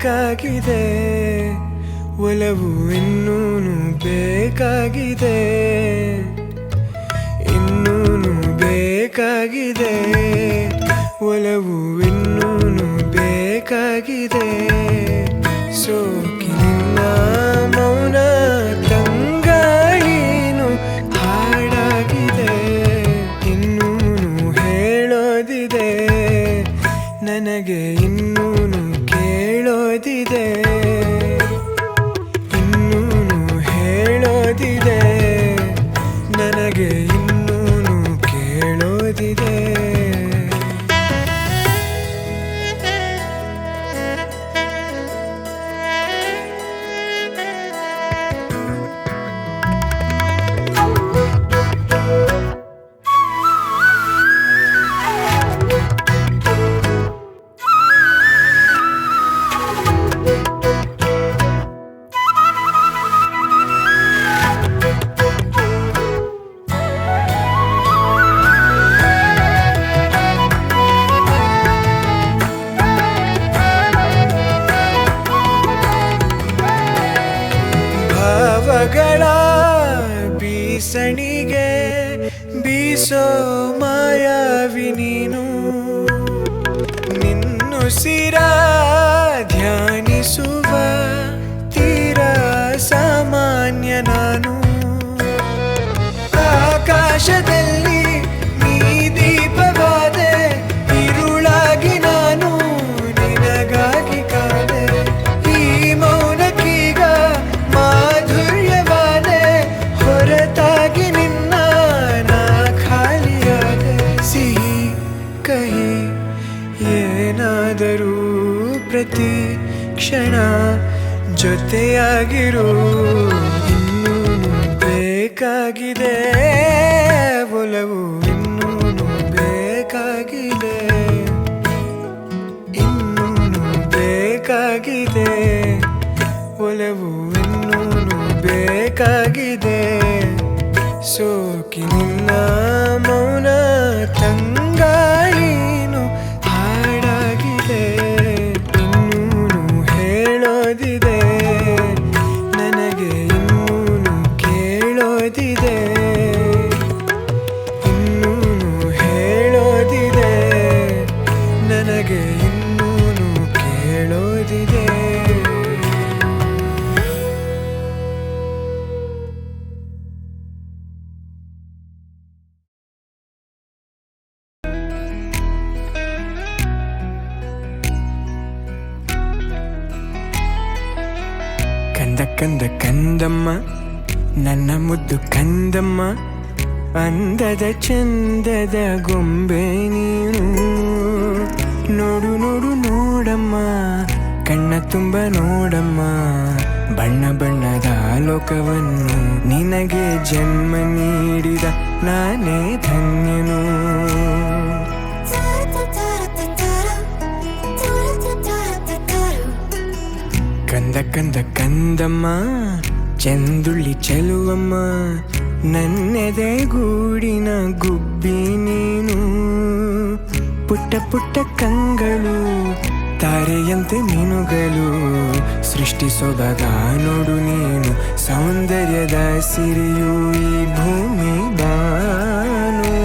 ಬೇಕಾಗಿದೆ, ಒಲವು ಇನ್ನೂನು ಬೇಕಾಗಿದೆ, ಇನ್ನೂನು ಬೇಕಾಗಿದೆ, ಒಲವು ಇನ್ನೂನು ಬೇಕಾಗಿದೆ. ಸೋಕಿನಿನ್ನ ಮೌನ ತಂಗಾಳಿನು ಹಾಡಾಗಿದೆ, ಇನ್ನೂನು ಹೇಳೋದಿದೆ, ನನಗೆ ಇನ್ನೂನು ಕೇಳೋದಿದೆ, ಇನ್ನೂನು ಹೇಳೋದಿದೆ, ನನಗೆ ಇನ್ನೂನು ಕೇಳೋದಿದೆ. ಭಾವಗಳ ಬೀಸಣಿಗೆ ಬೀಸೋ ಮಾಯಾವಿ ನೀನು, ನಿನ್ನುಸಿರ ಧ್ಯಾನಿಸುವ ತೀರ ಸಾಮಾನ್ಯ ನಾನು. ಆಕಾಶದಲ್ಲಿ ನೀ ದೀಪವಾದೆ, ഇരുಳಾಗಿ ನಾನು ನಿನಗಾಗಿ ಕಾದೆ, ಈ ಮೌನಕ್ಕೀಗ ಮಾಧುರ್ಯವಾದೆ, ಹೊರತಾಗಿ ನಿನ್ನ ನಾ ಖಾಲಿಯಾದೆ. ಸಿಹಿ ಕಹಿ ಏನಾದರೂ ಪ್ರತಿ ಕ್ಷಣ ಜೊತೆಯಾಗಿರು, ಇನ್ನೂನು ಬೇಕಾಗಿದೆ, ಒಲವು ಇನ್ನೂನು ಬೇಕಾಗಿದೆ, ಇನ್ನೂನು ಬೇಕಾಗಿದೆ, ಒಲವು ಇನ್ನೂನು ಬೇಕಾಗಿದೆ. ಸೋಕಿನಿನ್ನ ಮೌನ ತಂಗಾಳಿನು ಹಾಡಾಗಿದೆ, ಇನ್ನೂನು ಹೇಳೋದಿದೆ, ನನಗೆ ಇನ್ನೂನು ಕೇಳೋದಿದೆ, ಇನ್ನೂನು ಹೇಳೋದಿದೆ, ನನಗೆ ಇನ್ನೂನು ಕೇಳೋದಿದೆ. ಕಂದ ಕಂದ ಕಂದಮ್ಮ ನನ್ನ ಮುದ್ದು ಕಂದಮ್ಮ, ಅಂದದ ಚಂದದ ಗೊಂಬೆ ನೀನು, ನೋಡು ನೋಡು ನೋಡಮ್ಮ ಕಣ್ಣ ತುಂಬ ನೋಡಮ್ಮ, ಬಣ್ಣ ಬಣ್ಣದ ಲೋಕವನ್ನು ನಿನಗೆ ಜನ್ಮ ನೀಡಿದ ನಾನೇ ಧನ್ಯನು. ಕಂದ ಕಂದ ಕಂದಮ್ಮ ಚಂದುಳ್ಳಿ ಚೆಲುವಮ್ಮ, ನನ್ನೆದೆ ಗೂಡಿನ ಗುಬ್ಬಿ ನೀನು, ಪುಟ್ಟ ಪುಟ್ಟ ಕಂಗಳು ತಾರೆಯಂತೆ ಮಿನುಗಲು, ಸೃಷ್ಟಿ ಸೊಬಗ ನೋಡು ನೀನು, ಸೌಂದರ್ಯದ ಸಿರಿಯು ಈ ಭೂಮಿ ಬಾನು.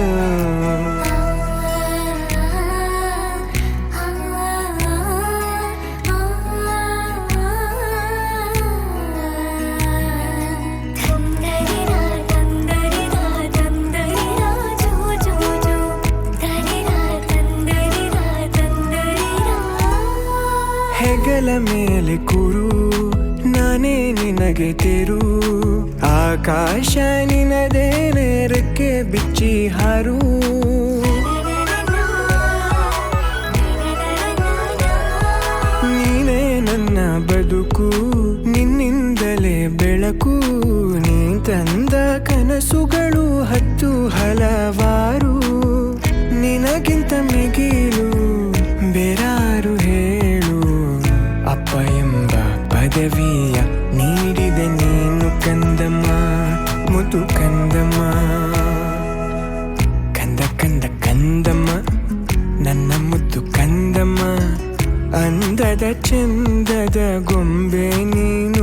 ಹೆಗಲ ಮೇಲೆ ಕೂರು ನಾನೇ ನಿನಗೆ ತೆರು, ಆಕಾಶ ನಿನದೇನೆ ರೆಕ್ಕೆ ಬಿಚ್ಚಿ ಹಾರು, ನೀನೇ ನನ್ನ ಬದುಕು, ನಿನ್ನಿಂದಲೇ ಬೆಳಕು, ನೀ ತಂದ ಕನಸುಗಳು ಹತ್ತು ಹಲವಾರು, ನಿನಗಿಂತ ಮಿಗಿಲು ಬೇರಾರು ಹೇಳು, ಅಪ್ಪ ಎಂಬ ಪದವಿಯ ನೀಡಿದೆ ನೀನು ಕಂದಮ್ಮ, ಮುದು ಕಂದಮ್ಮ. ಕಂದ ಕಂದ ಕಂದಮ್ಮ ನನ್ನ ಮುದ್ದು ಕಂದಮ್ಮ, ಅಂದದ ಚಂದದ ಗೊಂಬೆ ನೀನು.